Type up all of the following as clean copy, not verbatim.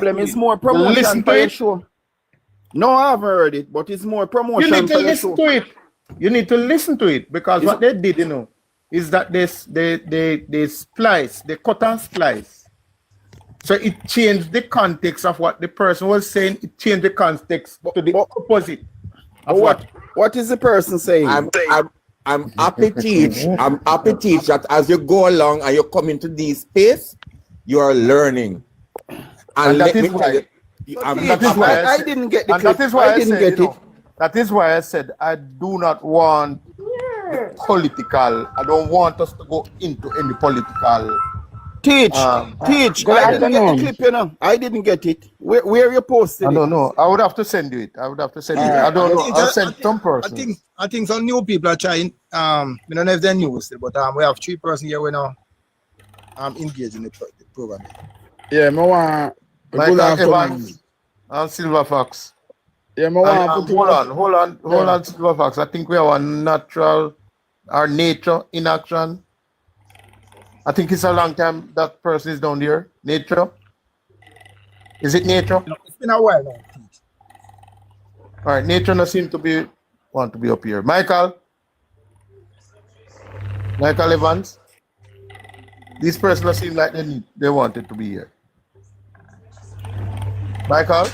problem. It's more promotion for your show. No, I haven't heard it, but it's more promotion. You need to listen to it. You need to listen to it because what they did, is that they splice, they cut and splice. So it changed the context of what the person was saying. It changed the context to the opposite. Of what is the person saying? I'm happy teach. I'm happy teach that as you go along and you come into this space, you are learning. And that is why. I didn't get the clip. That is why I didn't get it. That is why I said I do not want political. I don't want us to go into any political. Teach. I didn't get the clip, I didn't get it. Where you posted it? I don't know. I would have to send you it. I don't know. I'll send some person. I think some new people are trying. We don't know if they're new still, but we have 3 persons here. We now engaged in the program. Yeah, I want. Like Evans and Silver Fox. Yeah, hold on, Silver Fox. I think we have a natural or nature in action. I think it's a long time that person is down there. Nature. Is it nature? It's been a while now. All right, nature no seem to want to be up here. Michael Evans. These persons seem like they wanted to be here. Michael?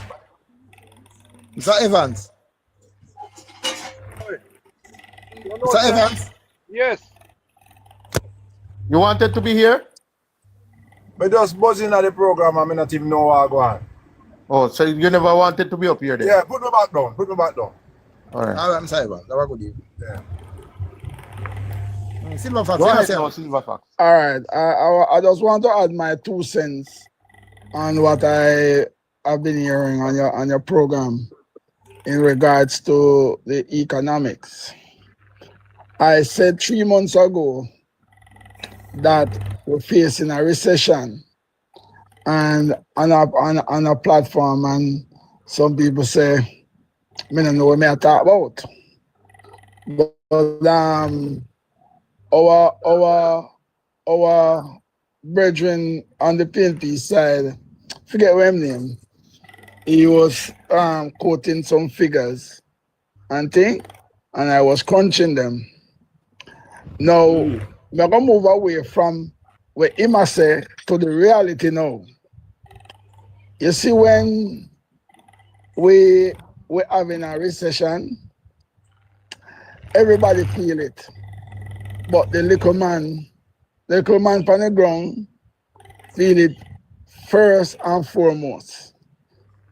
Is that Evans? Is that Evans? Yes. You wanted to be here? But just buzzing at the program, I not even know what I go on. Oh, so you never wanted to be up here then? Yeah, put me back down. All right. I'm sorry, Evans. That was good evening. Yeah. Silver Fox. Go ahead, Silver Fox. All right. I just want to add my 2 cents on what I have been hearing on your program in regards to the economics. I said 3 months ago that we're facing a recession, and on a platform, and some people say, I don't know what I talk about. But our brethren on the PNP side, forget what his name, he was quoting some figures and thing, and I was crunching them. Now, we're going to move away from what Ima say to the reality now. You see, when we're having a recession, everybody feel it. But the little man on the ground feel it first and foremost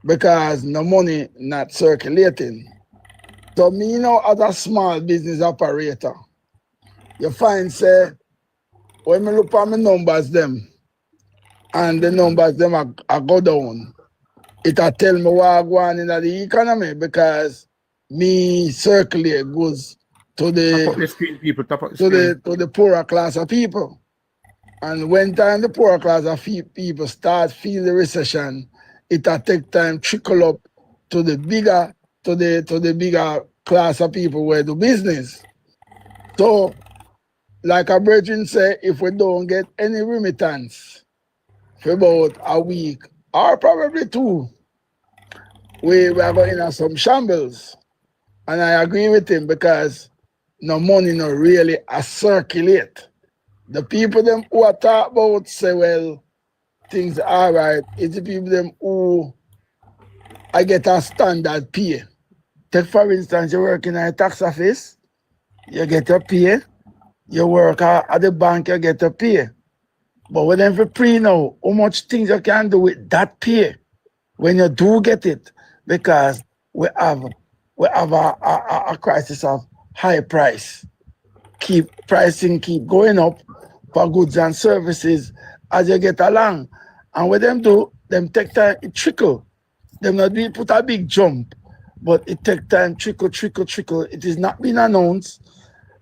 because no money not circulating. So me, as a small business operator, you find, say, when I look at my numbers, them, and the numbers, them are go down, it'll tell me what I go on in the economy because me circulate goods to the poorer class of people. And when time the poorer class of people start feel the recession, it'll take time trickle up to the bigger class of people where do business. So, like a brethren say, if we don't get any remittance for about a week or probably 2, we are going to have some shambles. And I agree with him because no money no really circulate. The people them who are talk about say, well, things are right. It's the people them who I get a standard pay. Take for instance, you work in a tax office, you get a pay. You work at the bank, you get a pay. But when you pre now, how much things you can do with that pay when you do get it? Because we have a crisis of high price. Pricing keep going up for goods and services as you get along. And what them do, them take time, it trickle. Them not be put a big jump, but it take time, trickle. It is not been announced.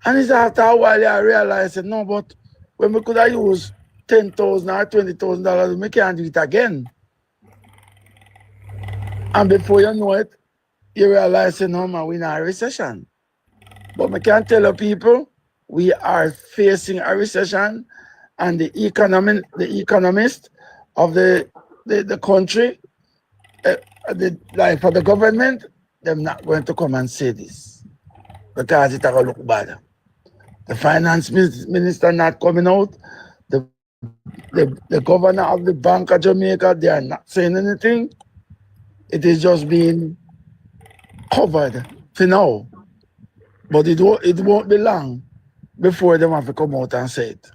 And it's after a while I realized, no, but when we could have used $10,000 or $20,000, we can't do it again. And before you know it, you realize, no, man, we're in a recession. But we can tell the people we are facing a recession, and the economist of the country like for the government, they're not going to come and say this because it will look bad. The finance minister not coming out. The governor of the Bank of Jamaica, they are not saying anything. It is just being covered for now. But it won't be long before they have to come out and say it.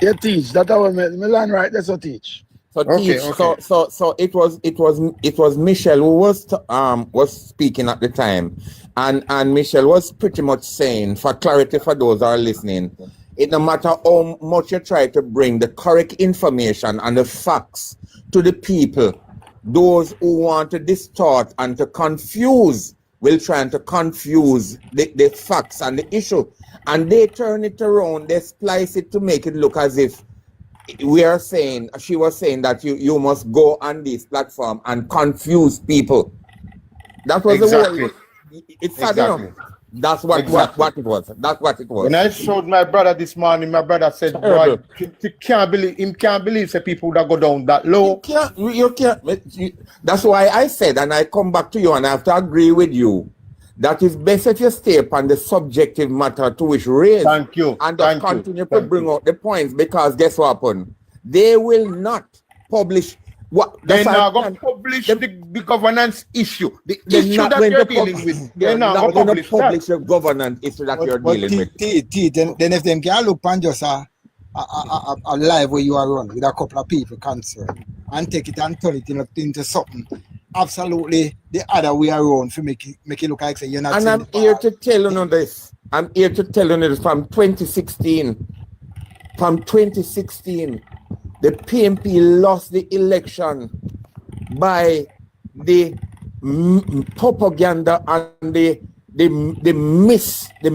You teach. That's how me learn right. That's what teach. So Okay, teach. okay. So it was Michelle who was speaking at the time, and Michelle was pretty much saying, for clarity for those who are listening, it no matter how much you try to bring the correct information and the facts to the people, those who want to distort and to confuse will try to confuse the facts and the issue, and they turn it around, they splice it to make it look as if she was saying that you must go on this platform and confuse people. That was Exactly. the whole. It's sad, Exactly. you know? That's what it was. That's what it was. When I showed my brother this morning, my brother said, "Boy, he can't believe that people that go down that low." You can't. That's why I said, and I come back to you, and I have to agree with you, that it's best if you stay upon the subjective matter to which raised. Thank you. And just continue to bring out the points, because guess what happened? They will not publish what They're not going to publish the governance issue. The they're issue not that going you're to dealing with. They're They're not not going going to to publish publish the governance issue that you're dealing with. Then if them can look on just a live where you are run with a couple of people concerned and take it and turn it into something absolutely the other way around for make it look like say you're not. And I'm here to tell you this. I'm here to tell you this from 2016. From 2016, the PNP lost the election by the propaganda and the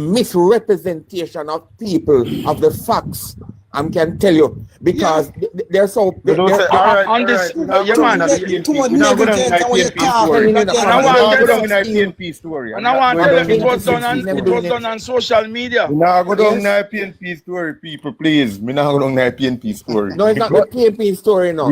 misrepresentation of people of the facts. I can tell you, because they're so. On this, We're not going to PNP story. and I want to tell them it was done on social media. We're not going to PNP story, people, please. We're not going to PNP story. No, it's not the PNP story now.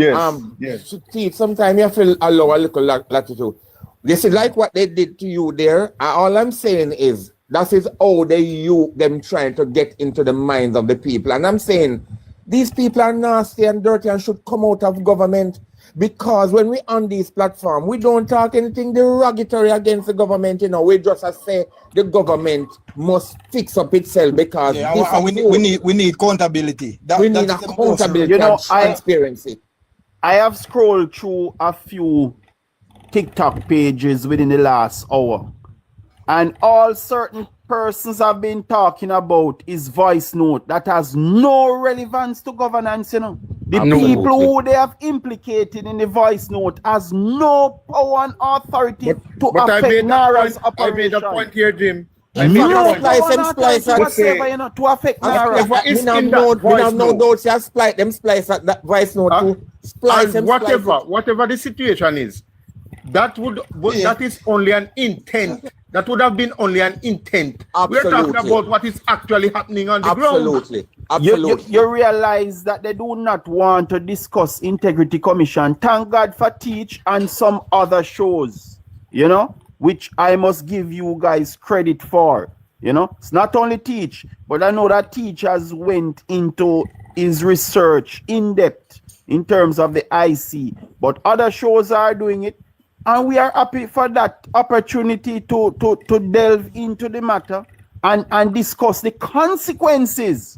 Yes. Sometimes you have to allow a little latitude. This is like what they did to you there. All I'm saying is, that is how them trying to get into the minds of the people. And I'm saying, these people are nasty and dirty and should come out of government, because when we on this platform, we don't talk anything derogatory against the government. We just say the government must fix up itself, because we need accountability. We need accountability and transparency. I have scrolled through a few TikTok pages within the last hour, and all certain persons have been talking about is voice note that has no relevance to governance. The people who they have implicated in the voice note has no power and authority to affect NARA's operation. I made a point here, Jim. To affect NARA. We have no doubt you have spliced them splice at that voice note to splice them. Whatever the situation is, that is only an intent. That would have been only an intent. Absolutely. We're talking about what is actually happening on the ground. Absolutely. You realize that they do not want to discuss Integrity Commission. Thank God for Teach and some other shows, which I must give you guys credit for. It's not only Teach, but I know that Teach has went into his research in depth in terms of the IC, but other shows are doing it. And we are happy for that opportunity to delve into the matter and discuss the consequences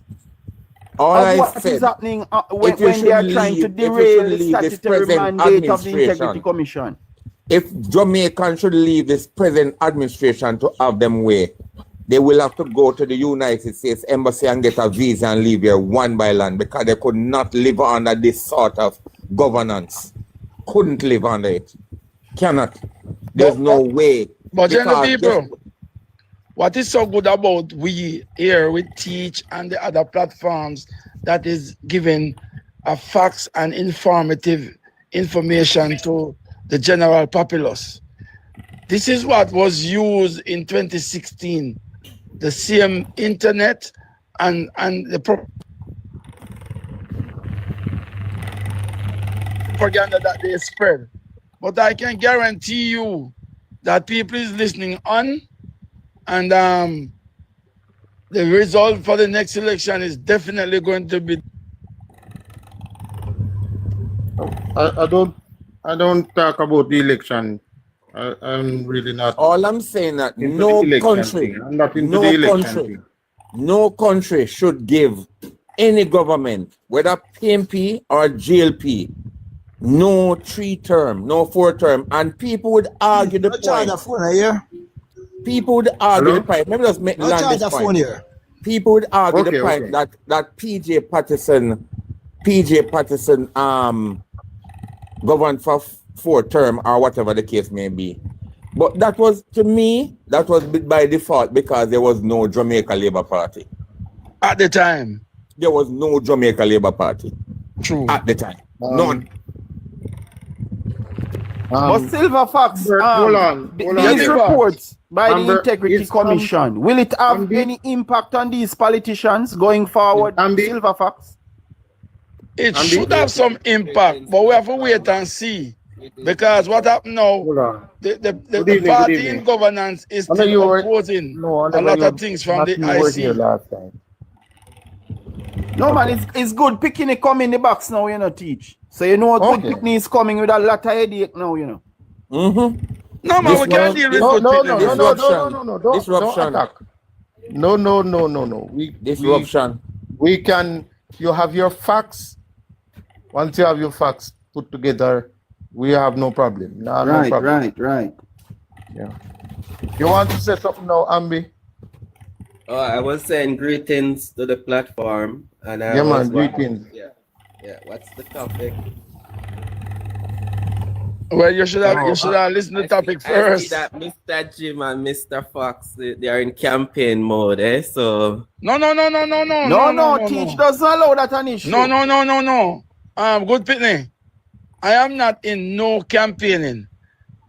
of what is happening when they are trying to derail the statutory mandate of the Integrity Commission. If Jamaicans should leave this present administration to have them way, they will have to go to the United States Embassy and get a visa and leave here one by land, because they could not live under this sort of governance. Couldn't live under it. Cannot. There's no way. But people, what is so good about we here with Teach and the other platforms that is giving a facts and informative information to the general populace? This is what was used in 2016, the same internet and the propaganda that they spread. But I can guarantee you that people is listening on, and the result for the next election is definitely going to be. I don't talk about the election. I'm really not All I'm saying that into no the election country, thing. I'm not into no the election country, thing. no country should give any government, whether PNP or JLP, no 3-term, no 4-term, and people would argue the No charge point. a phone here. People would argue Hello? the point. Maybe just make No land charge this a phone point. here. People would argue the Okay, point okay. that PJ Patterson governed for 4-term or whatever the case may be. But that was, to me, that was by default because there was no Jamaica Labour Party. At the time. There was no Jamaica Labour Party True. at the time. None. But Silver Fox, Bert, hold on. these there. reports by the Amber, Integrity it's, Commission, will it have Ambi- any impact on these politicians going forward, Ambi- Silver Fox? It And should the- have some impact, but we have to wait and see. Because what happened now, Hold on. the Good evening, party good evening. in governance is I know you still were- opposing No, I a never lot you- of things from not the you were here IC. last time. No, man, it's good picking it come in the box now, you know, teach. So you know good Okay. picking is coming with a lot of headache now, you know. Mm-hmm. No, man, we can't deal with No, good no, people. no, no, no, Disruption. no, no, don't Disruption. attack. No. Disruption. We can, you have your facts. Once you have your facts put together, we have no problem. No problem. right. Yeah. You want to say something now, Ambi? Oh, I was saying greetings to the platform, and I Yeah, was man, greetings. Yeah. What's the topic? Well, you should have listened to the topic I see first. that Mr. Jim and Mr. Fox, they are in campaign mode, eh? So No, Teach doesn't allow that an issue. No. Good Pitney. I am not in no campaigning.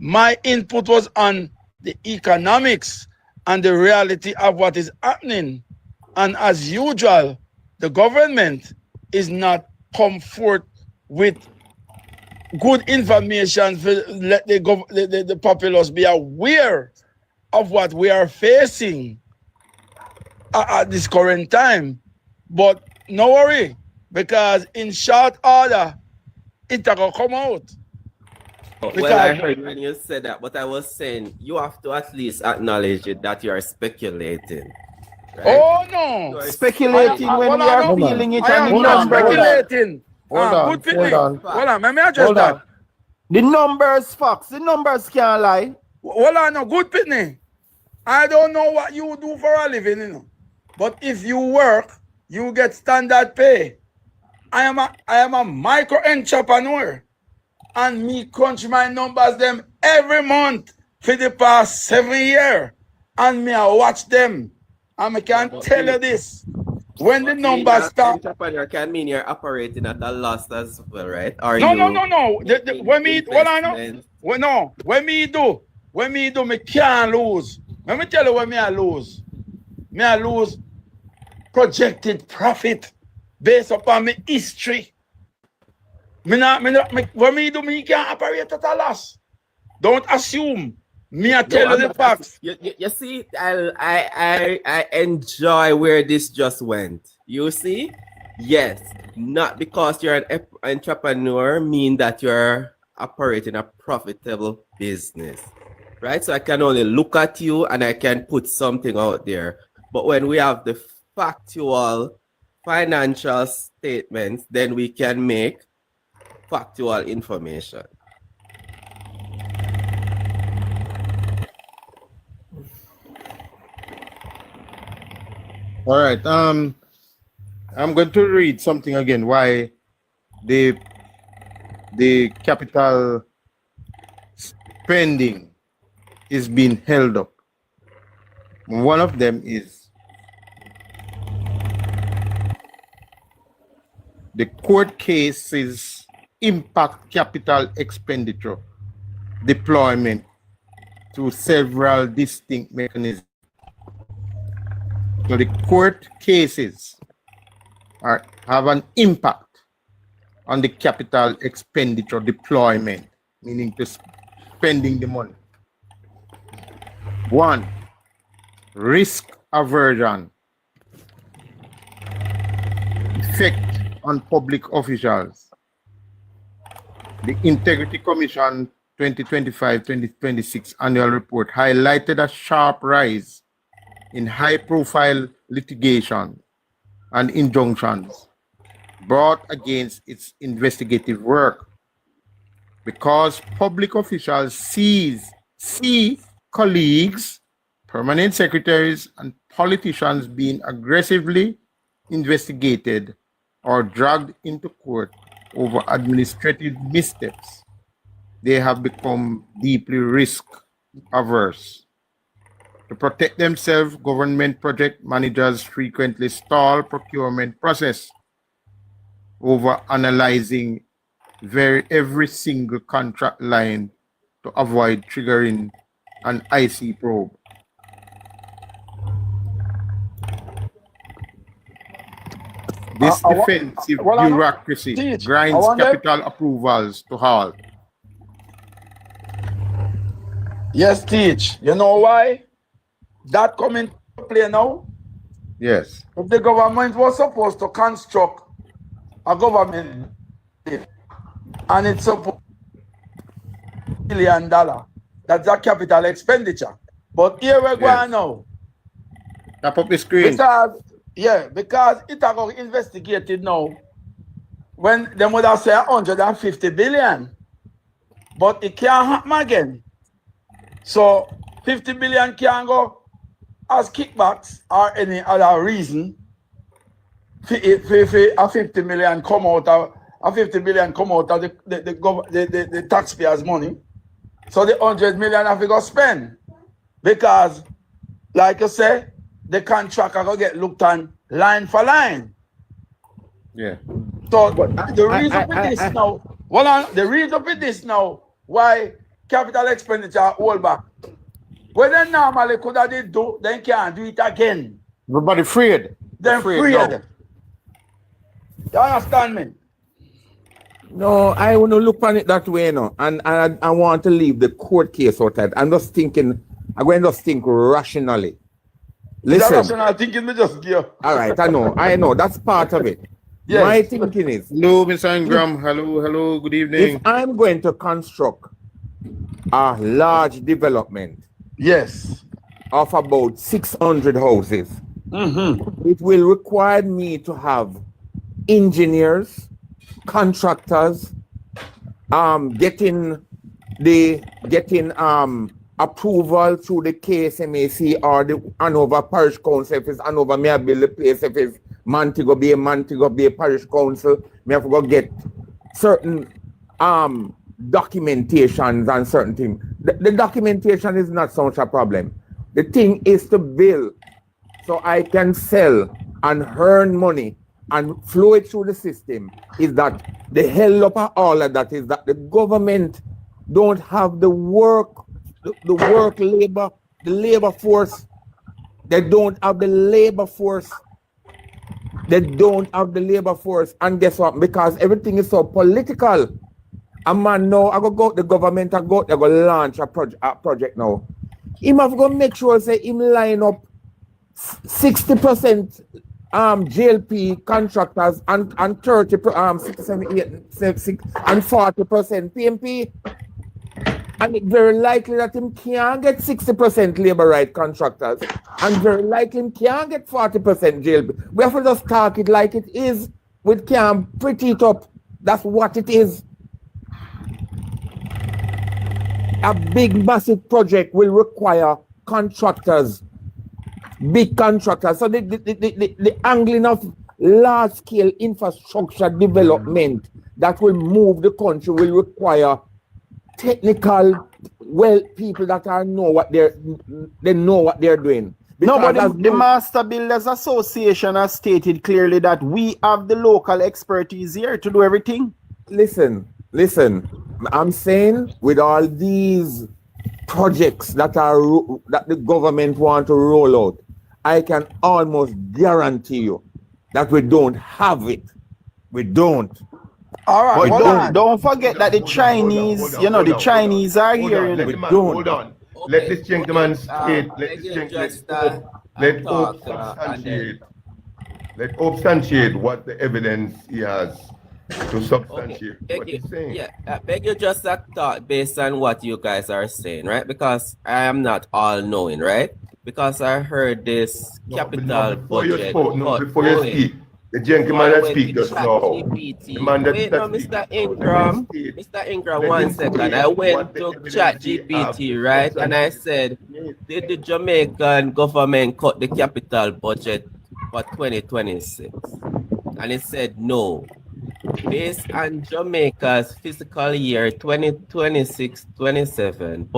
My input was on the economics and the reality of what is happening. And as usual, the government is not come forth with good information to let the populace be aware of what we are facing at this current time. But no worry, because in short order, it will come out. well, I heard when you said that, but I was saying you have to at least acknowledge it that you are speculating. Right? Oh no! Speculating when we are Hold on. feeling it I and am the not numbers. speculating. Hold on, Good hold Pitney. on. Hold on, let me address Hold that. on. The numbers, Fox. The numbers can't lie. Hold on, no, Good Pitney. I don't know what you do for a living, you know. But if you work, you get standard pay. I am a micro entrepreneur, and me crunch my numbers them every month for the past 7 years, and me I watch them, and I can tell you this: when the numbers start. Entrepreneur can mean you're operating at a loss as well, right? Or No. making When me, what I know, investments? when me do, me can't lose. Let me tell you when me I lose. Me I lose projected profit based upon my history. When me do, me can't operate at a loss. Don't assume. Me I tell you I'm the not- facts. You see, I enjoy where this just went. You see? Yes. Not because you're an entrepreneur mean that you're operating a profitable business. Right? So I can only look at you and I can put something out there. But when we have the factual financial statements, then we can make factual information. All right. I'm going to read something again. Why the capital spending is being held up. One of them is the court cases impact capital expenditure deployment through several distinct mechanisms. So the court cases have an impact on the capital expenditure deployment, meaning to spending the money. 1, risk aversion, effect on public officials. The Integrity Commission 2025-2026 annual report highlighted a sharp rise in high-profile litigation and injunctions brought against its investigative work because public officials see colleagues, permanent secretaries, and politicians being aggressively investigated or dragged into court over administrative missteps. They have become deeply risk averse. To protect themselves, government project managers frequently stall procurement process over analyzing every single contract line to avoid triggering an IC probe. This defensive bureaucracy grinds capital approvals to halt. Yes, Teach. You know why? That come into play now? Yes. If the government was supposed to construct a government and it's supposed $1 billion, that's a capital expenditure. But here we're going now. Tap up the screen. Because it got investigated now. When they would have said 150 billion, but it can't happen again. So 50 billion can go as kickbacks or any other reason. If a 50 million come out of the taxpayers' money, so the 100 million have to go spend because, like you say, the contract are gonna get looked on line for line. Yeah. So the reason for this now, why capital expenditure hold back. When they normally could have do, they can't do it again. Everybody afraid. They're afraid. You understand me? No, I want to look on it that way, no. And I want to leave the court case out of it. I'm just thinking, I'm going to think rationally. Listen. Rational thinking, me just give. All right, I know. That's part of it. Yes. My thinking is, hello, Mr. Ingram. Hello, good evening. if I'm going to construct a large development, yes, of about 600 houses, it will require me to have engineers, contractors, getting approval through the KSMAC or the Hanover Parish Council. If it's Hanover, may I build the place. If it's Montego Bay Parish Council, may I have to go get certain documentations and certain things. The documentation is not so much a problem. The thing is to build so I can sell and earn money and flow it through the system. Is that the hell up of all of that is that the government don't have the labor force. They don't have the labor force. And guess what? Because everything is so political. A man now, I go the government, they go launch a project now. Him have to make sure say him line up 60% JLP contractors and 30 and 40% PNP. And it's very likely that him can't get 60% labor right contractors, and very likely him can't get 40% JLP. We have to just talk it like it is. We can't pretty it up. That's what it is. A big, massive project will require contractors, big contractors. So the angling of large-scale infrastructure development that will move the country will require technical, people that know what they're doing. No, but the Master Builders Association has stated clearly that we have the local expertise here to do everything. Listen. I'm saying with all these projects that the government want to roll out, I can almost guarantee you that we don't have it. We don't. All right, But hold on. don't forget that the Chinese, the Chinese are here. Let the man, hold on. Let this gentleman state. Let this gentleman let Hope substantiate. Let Hope substantiate what the evidence he has to substantiate what he's saying. Yeah, I beg you just a thought based on what you guys are saying, right? Because I am not all knowing, right? Because I heard this capital budget. Before you speak, the gentleman that speak just now. The man that Mr. Ingram, Mr. Ingram, 1 second. I went to ChatGPT, right? And I said, did the Jamaican government cut the capital budget for 2026? And it said no. Based on Jamaica's fiscal year 2026-27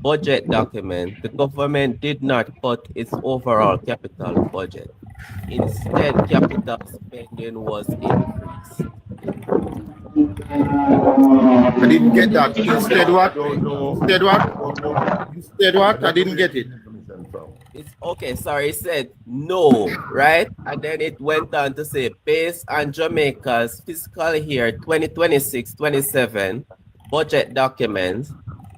budget document, the government did not cut its overall capital budget. Instead, capital spending was increased. I didn't get that. Instead what? Instead what? I didn't get it. It's okay, sorry, it said no, right? And then it went on to say, based on Jamaica's fiscal year 2026-27 budget documents,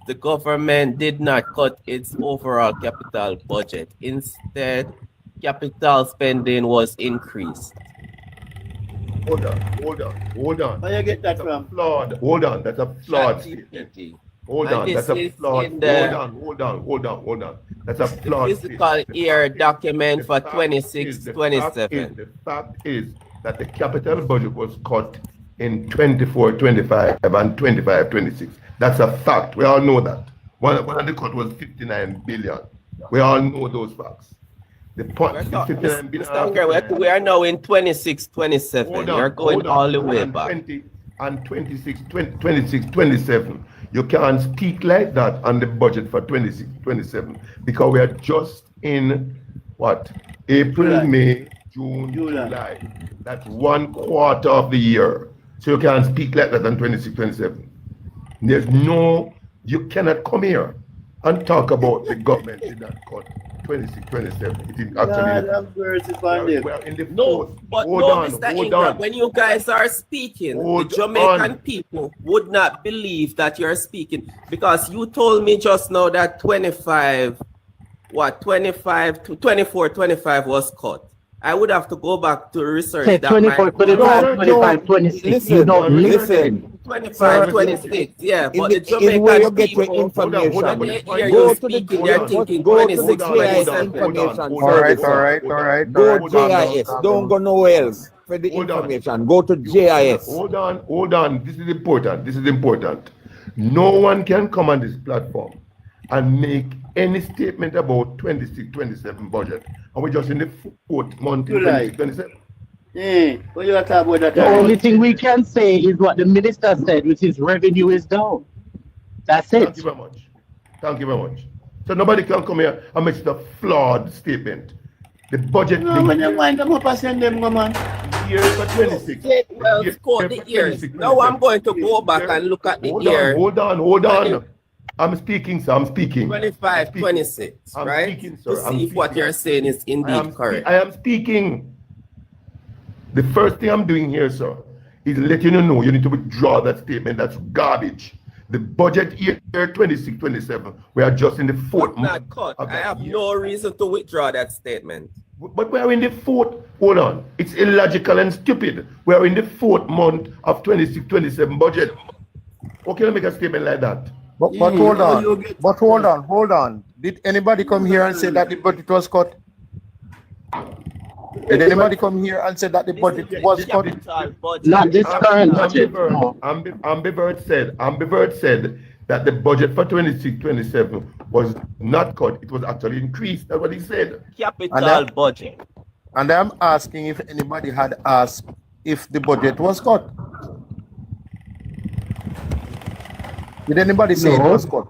the government did not cut its overall capital budget. Instead, capital spending was increased. Hold on. Where you get that from? Flawed. Hold on, that's a flawed statement. Hold on, that's a flawed. Hold on. That's a flawed. Fiscal year document for 26-27. The fact is that the capital budget was cut in 24-25 and 25-26. That's a fact. We all know that. One of the cut was 59 billion. We all know those facts. The point is 59 billion. We are now in 26-27. You're going all the way back. 26-27. You can't speak like that on the budget for 26-27 because we are just in what? April, May, June, July. That's 1 quarter of the year. So you can't speak like that on 26-27. There's no, you cannot come here and talk about the government did not cut 26-27. It is actually Mr. Ingram, when you guys are speaking, the Jamaican people would not believe that you're speaking because you told me just now that 24-25 was cut. I would have to go back to research say that. 24, 25, 25, 26. You don't listen. 25, 26, yeah, but the in where you Jamaican get your people, information. when they hear Go you to the speaking, they're thinking go to 26, the 27. information. All right. Go JIS. Don't go nowhere else for the information. Go to JIS. Hold on. This is important. No one can come on this platform and make any statement about 26-27 budget. And we're just in the 4th month in 26-27. What you are talking about? The only thing we can say is what the minister said, which is revenue is down. That's it. Thank you very much. So nobody can come here and make it a flawed statement. The budget. No, when you wind them up and send them, man. Year for 26. Well, quote the years. Now I'm going to go back and look at the year. Hold on. I'm speaking, sir. 25, 26, right? Speaking, sir. To see if what you're saying is indeed correct. I am speaking. The first thing I'm doing here, sir, is letting you know you need to withdraw that statement. That's garbage. The budget year 26-27, we are just in the 4th month. I have no reason to withdraw that statement. But we are in the 4th. Hold on. It's illogical and stupid. We are in the 4th month of 26-27 budget. How can I make a statement like that? But hold on. Did anybody come here and say that the budget was cut? Did anybody come here and say that the budget was cut? Not this current budget. Ambivert said that the budget for 26-27 was not cut. It was actually increased. That's what he said. Capital budget. And I'm asking if anybody had asked if the budget was cut. Did anybody say it was cut?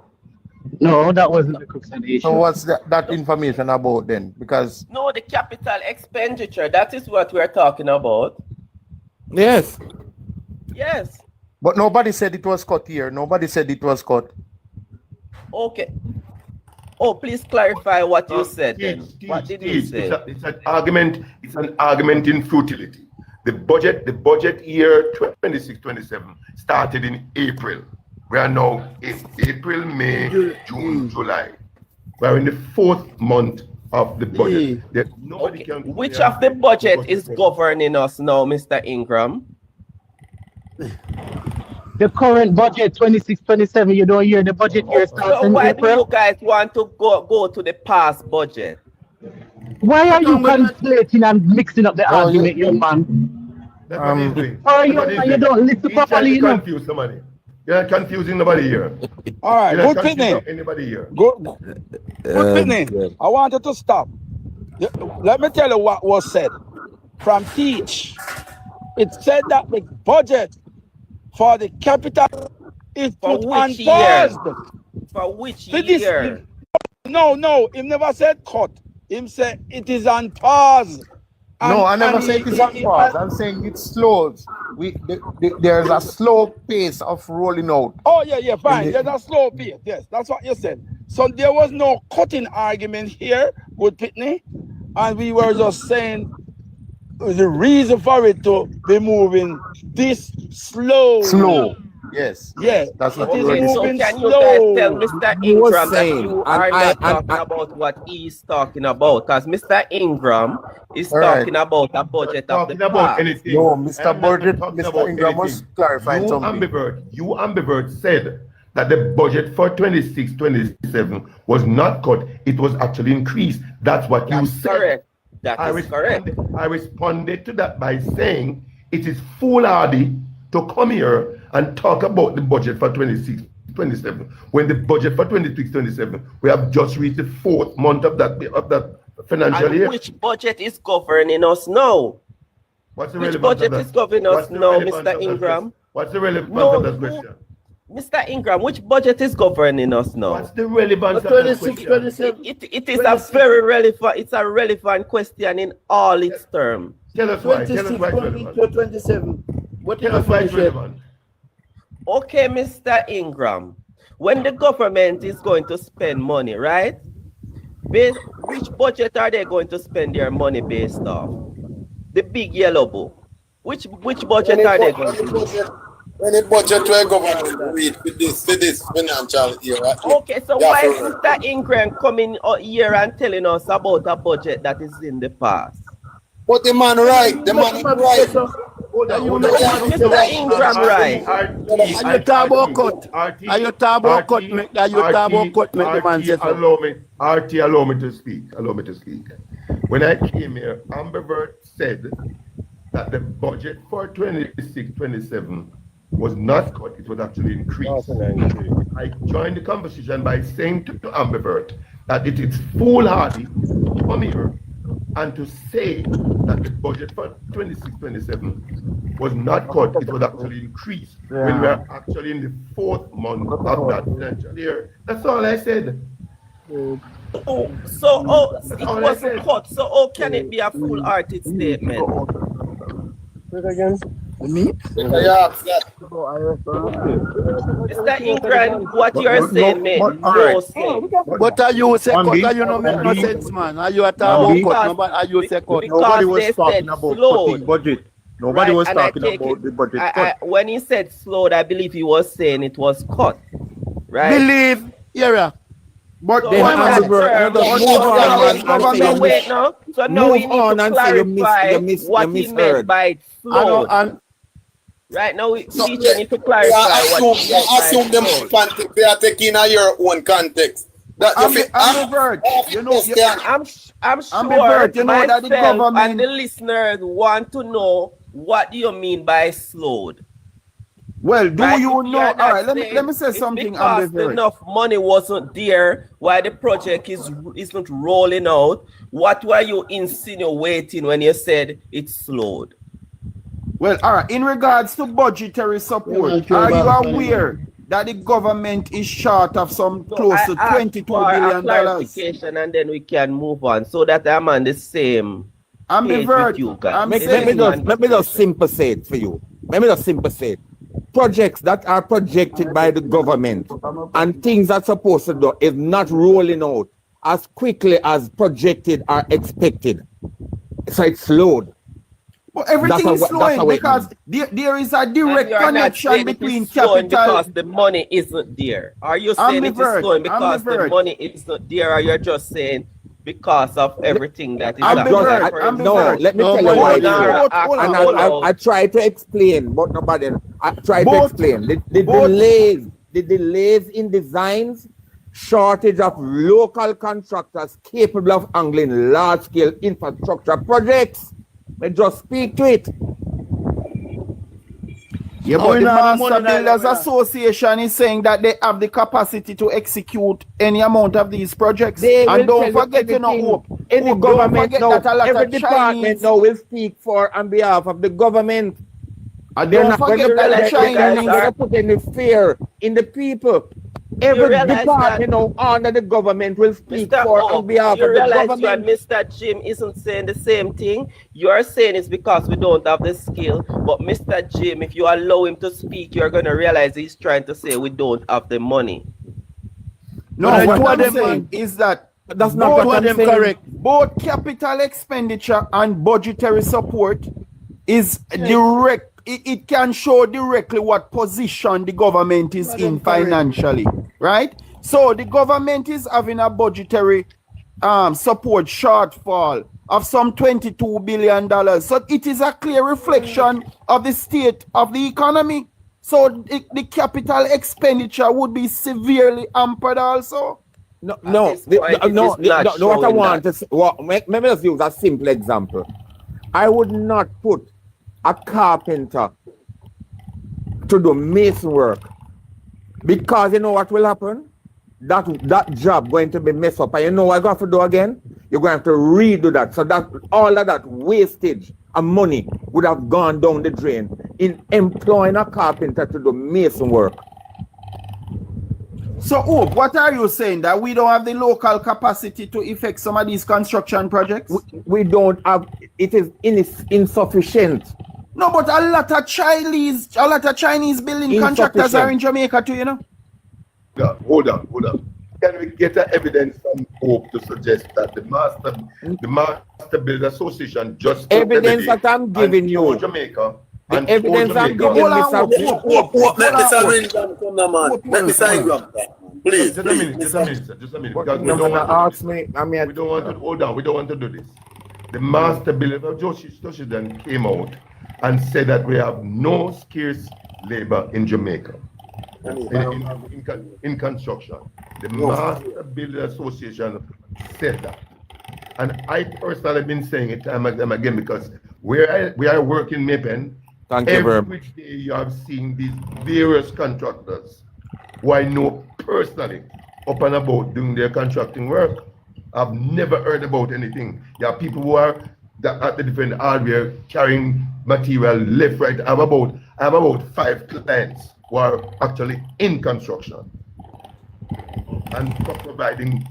No, that wasn't the consideration. So what's that information about then? Because no, the capital expenditure, that is what we're talking about. Yes. But nobody said it was cut here. Nobody said it was cut. Okay. Oh, please clarify what you said then. What did you say? It's an argument in futility. The budget year 26-27 started in April. We are now in April, May, June, July. We are in the 4th month of the budget. Nobody can. Which of the budget is governing us now, Mr. Ingram? The current budget 26-27, you don't hear the budget year starts So in why do April? you guys want to go to the past budget? Why are you conflating and mixing up the argument, young man? That's what he's doing. Or you don't listen properly, you know? Confuse somebody. You're not confusing nobody here. All right, You're good not confusing Pitney. anybody here. Good Pitney. I wanted to stop. Let me tell you what was said from Teach. It said that the budget for the capital is put on pause. For which year? No, he never said cut. Him said it is on pause. No, I never said it's on pause. I'm saying it slows. There's a slow pace of rolling out. Oh, yeah, fine. There's a slow pace. Yes, that's what you said. So there was no cutting argument here with Pitney. And we were just saying the reason for it to be moving this slow. Yes. Yeah. That's what So moving can you slow. guys tell Mr. Ingram that saying, you are not talking about what he's talking about? Because Mr. Ingram is talking about a budget of the past. Anything. No, Mr. Budget, Talking Mr. about Ingram was anything. clarifying something. You Ambivert said that the budget for 26-27 was not cut, it was actually increased. That's what you said. Correct. That is correct. I responded to that by saying it is foolhardy to come here and talk about the budget for 26-27 when the budget for 26-27 we have just reached the 4th month of that financial And year. which budget is governing us now? What's the Which relevance budget of is that? governing us now, Mr. Ingram? What's the relevance of that question? Mr. Ingram, which budget is governing us now? What's the relevance of that question? It is a very relevant, it's a relevant question in all its terms. Tell us why. Tell us why it's relevant. 27. Tell us why it's relevant. Okay, Mr. Ingram, when the government is going to spend money, right? Which budget are they going to spend their money based off? The big yellow book. Which budget are they going to use? When the budget will government read with this financial year. Okay, so why is Mr. Ingram coming here and telling us about a budget that is in the past? But the man right, the man right. Mr. Ingram right. Are you talk about cut? Are you talk about cut? Are you talk about cut? Make the man say so. Allow me to speak. Allow me to speak. When I came here, Ambivert said that the budget for 26-27 was not cut, it was actually increased. I joined the conversation by saying to Ambivert that it is foolhardy to come here and to say that the budget for 26-27 was not cut, it was actually increased when we are actually in the 4th month of that financial year. That's all I said. It wasn't cut, so how can it be a foolhardy statement? Again? Me? Mr. Ingram, what you're saying made no sense. But are you say cut? Are you no make no sense, man? Are you talking about cut? Are you say cut? Nobody was talking about cutting budget. Nobody was talking about the budget cut. When he said slowed, I believe he was saying it was cut, right? Believe, yeah. But So then wait now. So now we need to clarify what he meant by slowed. Right now, we need to clarify what he meant by assume them context. They are taking your own context. I'm sure that the government and the listeners want to know what do you mean by slowed. Well, do Right? you know? All right, let saying me say it's something. because enough money wasn't there why the project isn't rolling out. What were you insinuating when you said it's slowed? Well, all right. In regards to budgetary support, are you aware that the government is short of some close to $22 billion? Clarification, and then we can move on so that I'm on the same. Ambivert. Let me just simple say it for you. Let me just simple say it. Projects that are projected by the government and things that's supposed to do is not rolling out as quickly as projected or expected. So it's slowed. But everything is slowing because there is a direct connection between capital. Because the money isn't there. Are you saying it is slowing because the money isn't there, or you're just saying because of everything that is happening? No, let me tell you why. I try to explain, but nobody. I try to explain the delays in designs, shortage of local contractors capable of handling large-scale infrastructure projects. They just speak to it. Yeah, but the Master Builders Association is saying that they have the capacity to execute any amount of these projects. And don't forget, any government now, every department now will speak for on behalf of the government. And they're not going to put any fear in the people. Every department now under the government will speak on behalf of the government. Mr. Jim isn't saying the same thing. You're saying it's because we don't have the skill. But Mr. Jim, if you allow him to speak, you're going to realize he's trying to say we don't have the money. No, what I'm saying is that that's not what I'm saying. Correct. Both capital expenditure and budgetary support is direct. It can show directly what position the government is in financially, right? So the government is having a budgetary support shortfall of some $22 billion. So it is a clear reflection of the state of the economy. So the capital expenditure would be severely hampered also. What I want to say, let me just use a simple example. I would not put a carpenter to do mason work, because you know what will happen? That job going to be messed up, and you know what you have to do again? You're going to have to redo that. So that all of that wastage of money would have gone down the drain in employing a carpenter to do mason work. So, what are you saying? That we don't have the local capacity to effect some of these construction projects? We don't have. It is insufficient. No, but a lot of Chinese building contractors are in Jamaica too, you know. Yeah, hold on. Can we get evidence from Hope to suggest that the Master Builder Association just evidence that I'm giving you Jamaica? The evidence I'm giving you, Hope, let Mr. Ringham come now, man. Let Mr. Ingram, please. Just a minute. Because we don't want to hold on. We don't want to do this. The Master Builder Association came out and said that we have no scarce labor in Jamaica in construction. The Master Builder Association said that. And I personally have been saying it time and time again, because we are working Mapen. Every day you have seen these various contractors who I know personally up and about doing their contracting work. I've never heard about anything. There are people who are at the different hardware carrying material left, right. I have about 5 clients who are actually in construction and providing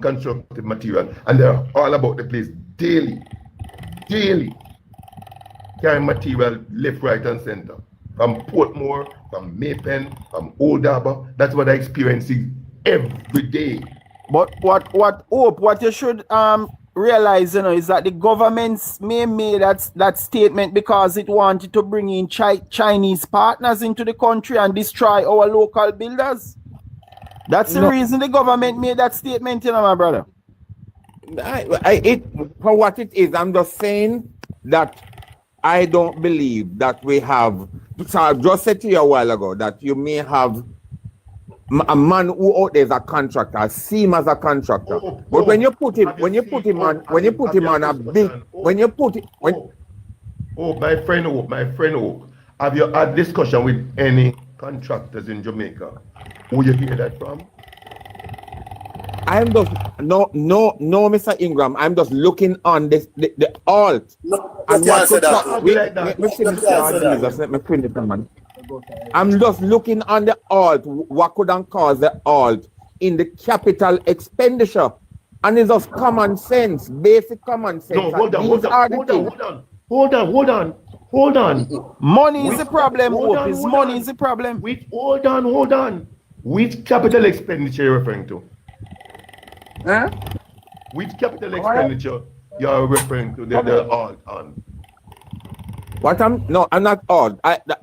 constructive material, and they're all about the place daily carrying material left, right, and center, from Portmore, from Maypen, from Old Harbour. That's what I experience every day. But what you should realize, is that the governments may make that statement because it wanted to bring in Chinese partners into the country and destroy our local builders. That's the reason the government made that statement, my brother. For what it is, I'm just saying that I don't believe that we have. So I just said to you a while ago that you may have a man who out there is a contractor, see him as a contractor. But when you put him on a big, my friend Hope, have you had discussion with any contractors in Jamaica? Who you hear that from? I'm just no, Mr. Ingram. I'm just looking on this the alt. No, and what answer that. let me finish Jesus. Let me finish it, man. I'm just looking on the alt. What could cause the alt in the capital expenditure? And it's just common sense, basic common sense. No, hold on. Money is the problem, Hope. Money is the problem. Hold on. Which capital expenditure you're referring to? Huh? Which capital expenditure you're referring to? The alt on. I'm not odd.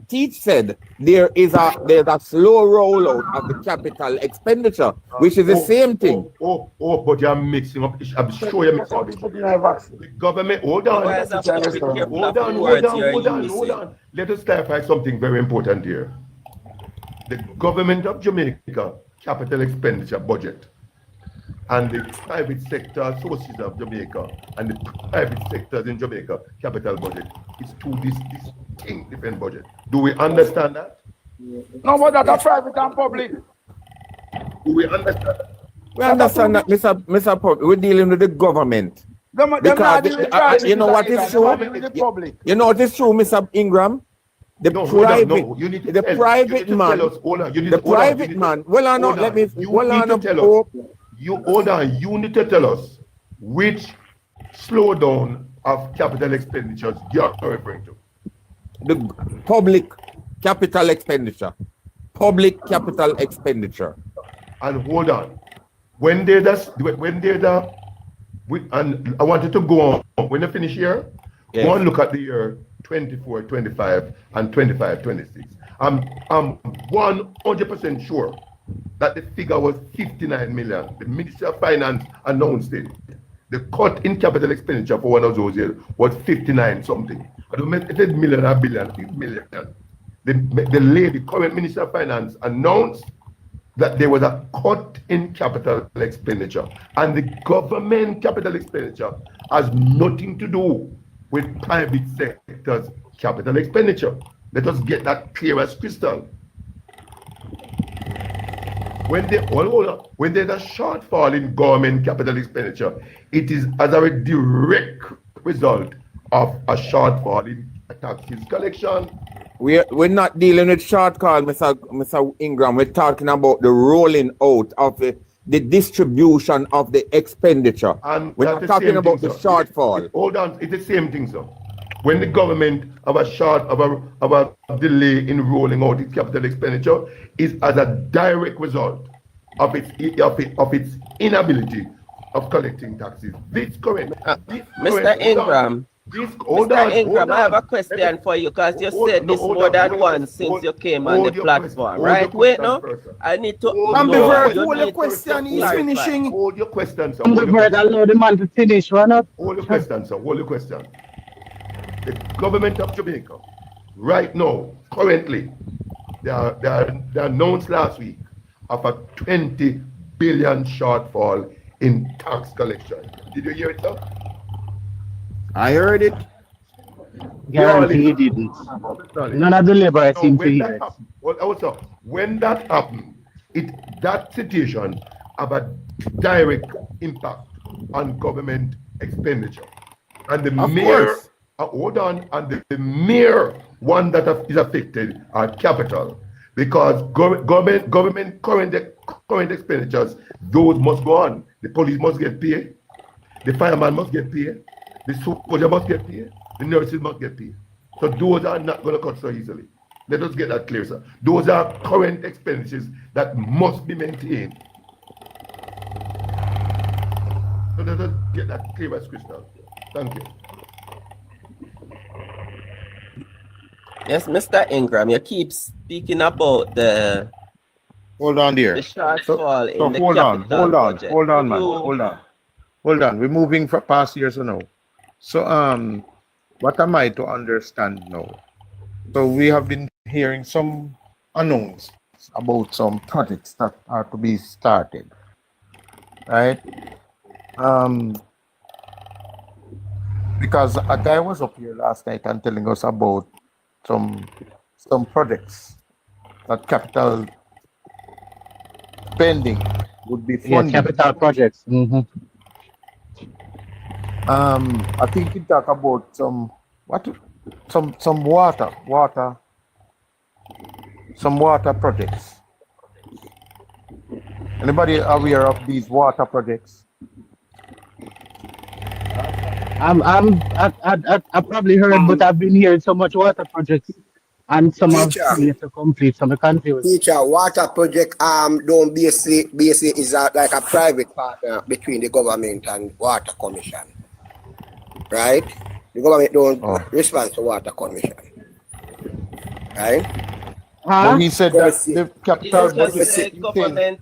Teach said there's a slow rollout of the capital expenditure, which is the same thing. But you're mixing up. I'm sure you're mixing up. The government, hold on. Let us clarify something very important here. The government of Jamaica capital expenditure budget and the private sector sources of Jamaica and the private sectors in Jamaica capital budget is two distinct different budget. Do we understand that? No, but that's private and public. Do we understand that? We understand that, Mr. Pop, we're dealing with the government. Because you know what is true? You know what is true, Mr. Ingram? The private man. Well, I know. Let me. You need to tell us which slowdown of capital expenditures you're referring to. The public capital expenditure. Public capital expenditure. And hold on. And I wanted to go on. When you finish here, go and look at the year 24, 25, and 25, 26. I'm 100% sure that the figure was 59 million. The Ministry of Finance announced it. The cut in capital expenditure for one of those years was 59 something. I don't know if it's million or billion, it's million. The current Minister of Finance announced that there was a cut in capital expenditure. And the government capital expenditure has nothing to do with private sector's capital expenditure. Let us get that clear as crystal. When there's a shortfall in government capital expenditure, it is as a direct result of a shortfall in taxes collection. We're not dealing with shortfall, Mr. Ingram. We're talking about the rolling out of the distribution of the expenditure. And we're not talking about the shortfall. Hold on, it's the same thing, sir. When the government have a delay in rolling out its capital expenditure, is as a direct result of its inability of collecting taxes. This current, Mr. Ingram. Mr. Ingram, I have a question for you because you said this more than once since you came on the platform, right? Wait, no? I need to. Hold your question. He's finishing. Hold your question, sir. Allow the man to finish. Run up. Hold your question, sir. Hold your question. The government of Jamaica, right now, currently, they announced last week of a 20 billion shortfall in tax collection. Did you hear it, sir? I heard it. Guarantee he didn't. None of the labor seem to hear it. Also, when that happened, that situation have a direct impact on government expenditure. And the mere the mere one that is affected are capital, because government current expenditures, those must go on. The police must get paid, the fireman must get paid, the soldier must get paid, the nurses must get paid. So those are not going to cut so easily. Let us get that clear, sir. Those are current expenditures that must be maintained. So let us get that clear as crystal. Thank you. Yes, Mr. Ingram, you keep speaking about the shortfall in the capital budget. Hold on, man. Hold on. We're moving past years now. So, what am I to understand now? So we have been hearing some announcements about some projects that are to be started, right? Because a guy was up here last night and telling us about some projects that capital spending would be funded. Yeah, capital projects. Mm-hmm. I think he talk about some water projects. Anybody aware of these water projects? I probably heard, but I've been hearing so much water projects, and some of them to complete, some of the country. Teacher, water project don't basically is like a private partner between the government and water commission, right? The government don't respond to water commission. Right? But he said that Policy. the capital It's just budget. the government.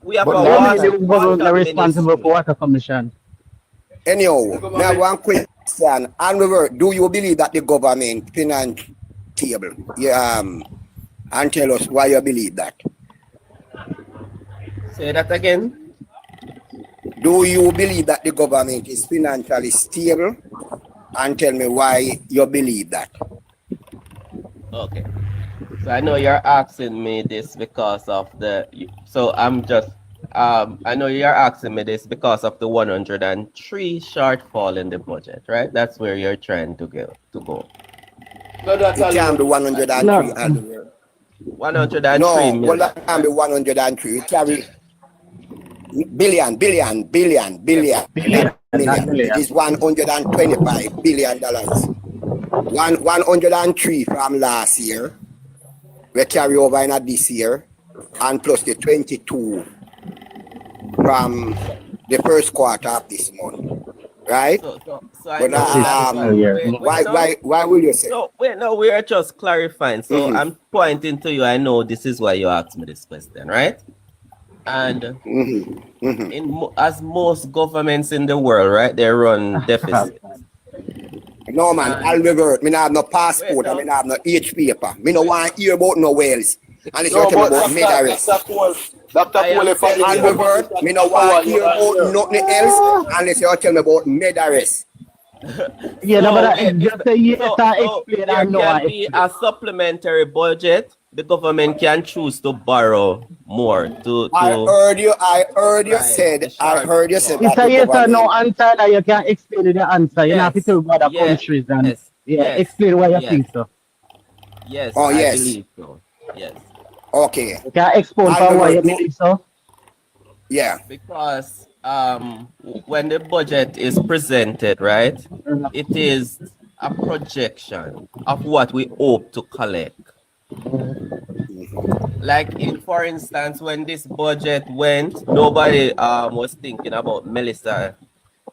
We have But a They last- made the water government responsible ministry. for water commission. Anyhow, now one question. And do you believe that the government finance table? Yeah, and tell us why you believe that. Say that again. Do you believe that the government is financially stable? And tell me why you believe that. Okay. So I know you're asking me this because of the. So I'm just. I know you're asking me this because of the 103 shortfall in the budget, right? That's where you're trying to go. It can be 103. No. 103 No, million. well, that can be 103. It carry billion. It is $125 billion. 103 from last year. We carry over in this year, and plus the 22 from the first quarter of this month, right? So But I why will you say? So wait, no, we are just clarifying. So I'm pointing to you. I know this is why you asked me this question, right? And as most governments in the world, right, they run deficits. No man, I'll revert. Me not have no passport, I mean I have no H paper. Me no want to hear about no Wales. And it's talking about Medaris. I'll revert. Me no want to hear about nothing else unless you tell me about Medaris. Yeah, no, but just a year So to explain. I there know. can be a supplementary budget. The government can choose to borrow more to I heard you said It's a yes or no answer that you can explain the answer. You have to tell about the countries and explain why you think so. Yes, Oh, I yes. believe so. Yes. Okay. You can explain for why you believe so. Yeah. Because when the budget is presented, right, it is a projection of what we hope to collect. Like for instance, when this budget went, nobody was thinking about Melissa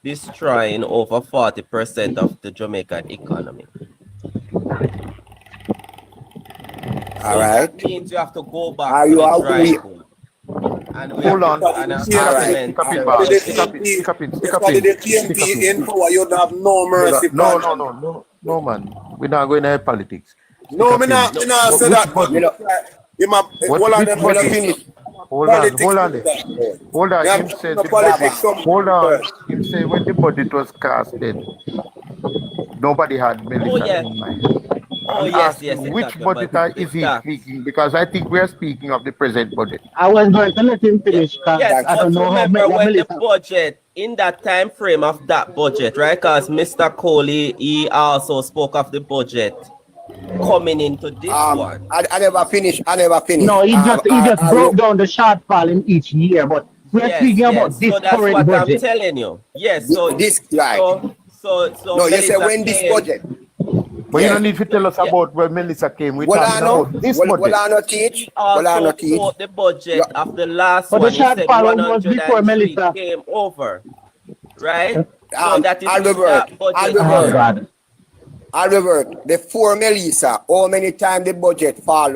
destroying over 40% of the Jamaican economy. All right. That means you have to go back Are to you the out? drawing board. And we Hold have on. an All right. assessment. The PNP in power, you don't have no mercy. No, man. We're not going to politics. No, me not say that. Hold on. Him said Him say when the budget was casted, nobody had Melissa in mind. Oh, I'm yes, asking yes. which budget is he speaking? Because I think we are speaking of the present budget. I was going to let him finish. Yes, I don't know how remember when the Melissa. budget, in that time frame of that budget, right? Because Mr. Coley, he also spoke of the budget coming into this one. I never finished. No, he just broke down the shortfall in each year, but we're speaking about this So that's current what budget. I'm telling you. Yes, so this right. So No, you say Melissa when this came- budget. But you don't need to tell us about where Melissa came. We're Well, I talking know. about this Well, budget. I not teach. Well, I Also not teach. quote the budget of the last But one. the He said shortfall was before 103 Melissa. came over, right? So that is I'll revert. that budget. Oh, God. I'll revert. Before Melissa, how many times the budget fall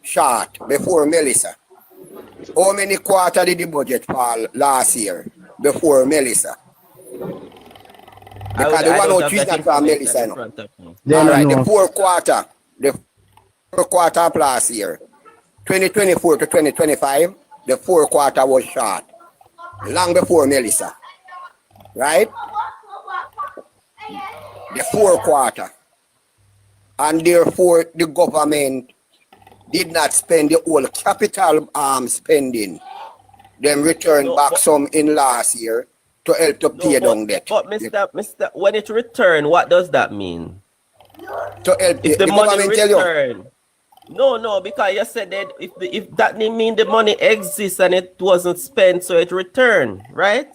short before Melissa? How many quarter did the budget fall last year before Melissa? Because the I don't 103 is have not that from information Melissa. in No. front of me. All right, know. the fourth quarter of last year, 2024 to 2025, the fourth quarter was short, long before Melissa, right? The fourth quarter, and therefore the government did not spend the whole capital spending. Then returned back some in last year to help to pay down debt. But Mr. When it returned, what does that mean? To help If the money government tell you. returned. No, because you said that if that didn't mean the money exists and it wasn't spent, so it returned, right?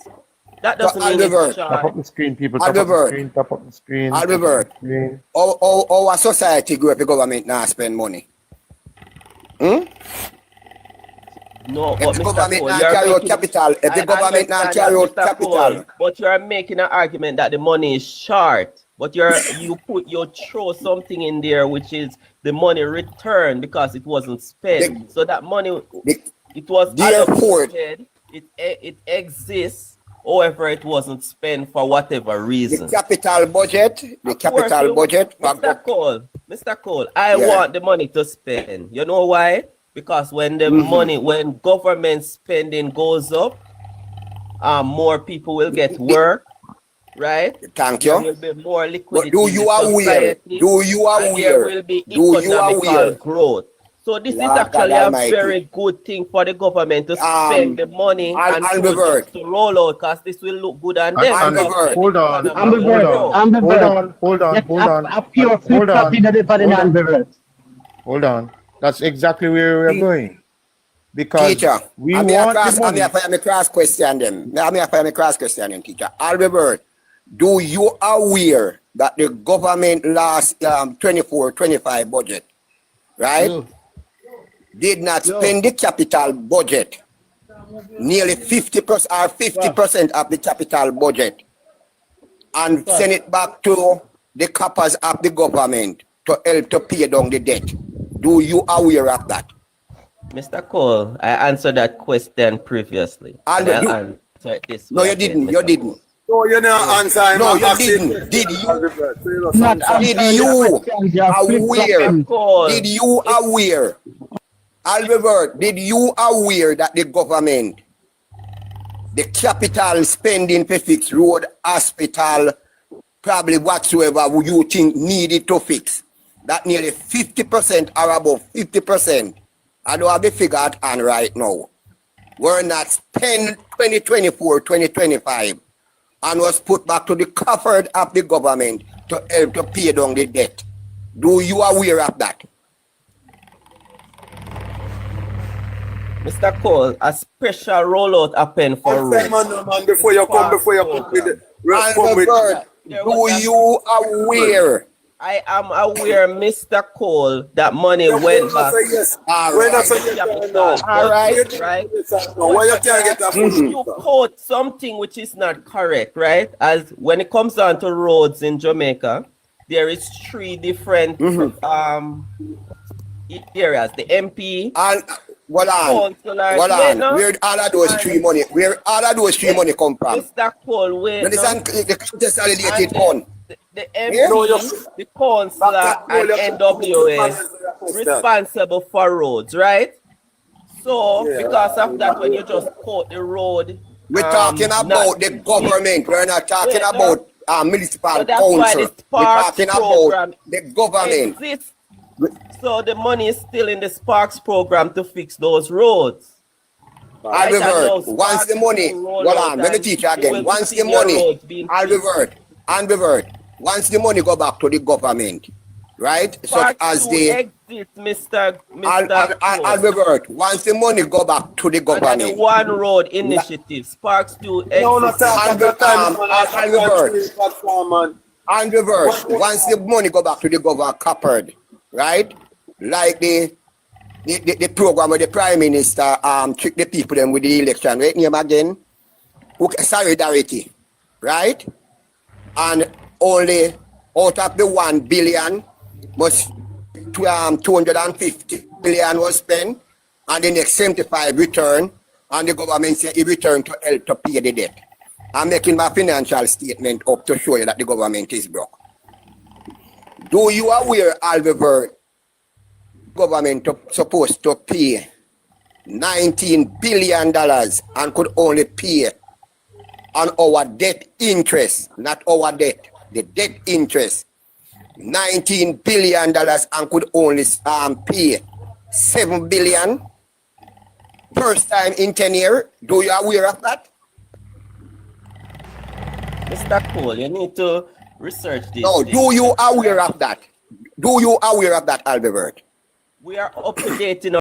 That doesn't I'll mean it's revert. Tap up short. the screen, people. I'll Tap up the revert. screen. Tap up the screen. I'll tap up the revert. screen. Our society grew up, the government now spend money. No, No, If but the Mr. government Cole, not you're carry out making, capital, if the I government not understand carry that, out Mr. capital, Cole, but you're making an argument that the money is short. But you throw something in there which is the money returned because it wasn't spent. So that money, it was therefore, allocated, it exists. However, it wasn't spent for whatever the reason. capital budget, Mr. Cole, I want the money to spend. You know why? Because when the money, when government spending goes up, more people will get work, right? Thank There you. will be more liquidity. But do you aware? Do you and there aware? will be Do you economical aware? growth. So this is Lord actually God a Almighty. very good thing for the government to spend the money and projects to roll out, because this will look good on them. Hold on. Hold on. That's exactly where we're going. Because teacher, we I'm want the money. I'm a cross question them. Teacher. Albert, do you aware that the government last 24-25 budget, right, did not spend the capital budget, nearly 50% or 50% of the capital budget, and send it back to the coppers of the government to help to pay down the debt? Do you aware of that? Mr. Cole, I answered that question previously. No, you didn't. You didn't. No, you're not answering. No, you didn't. Did you? Did you aware? Albert, did you aware that the government, the capital spending for fix road, hospital, probably whatsoever you think needed to fix, that nearly 50% or above 50%, I don't have the figure at hand right now, were not spent 2024, 2025, and was put back to the coffers of the government to help to pay down the debt. Do you aware of that? Mr. Cole, a special rollout happened for roads. Before you come with it. Do you aware? I am aware, Mr. Cole, that money went back. All right. Right? You quote something which is not correct, right? As when it comes down to roads in Jamaica, there is 3 different areas. The MP, Where all of those 3 money? Where all of those 3 money come from? Mr. Cole, wait. The consolidated fund. The MP, the councillor, and NWA responsible for roads, right? So, because of that, when you just quote the road, we're talking about the government. We're not talking about municipal council. We're talking about the government. Exists. So the money is still in the Sparks program to fix those roads. I'll revert. Once the money, let me teach you again. Once the money, I'll revert. Once the money go back to the government, right? Such as the I'll revert. Once the money go back to the government. And the One Road Initiative, Sparks 2 exist. I'll revert. Once the money go back to the government, coppered, right? Like the program where the Prime Minister trick the people them with the election, right? Name again. Solidarity, right? And only out of the 1 billion was 250 billion was spent, and the next 75 return, and the government said it returned to help to pay the debt. I'm making my financial statement up to show you that the government is broke. Do you aware, Albert, government supposed to pay $19 billion and could only pay on our debt interest, not our debt, the debt interest, $19 billion and could only pay $7 billion? First time in 10 years. Do you aware of that? Mr. Cole, you need to research this. No, do you aware of that? Do you aware of that, Albert? We are up to date in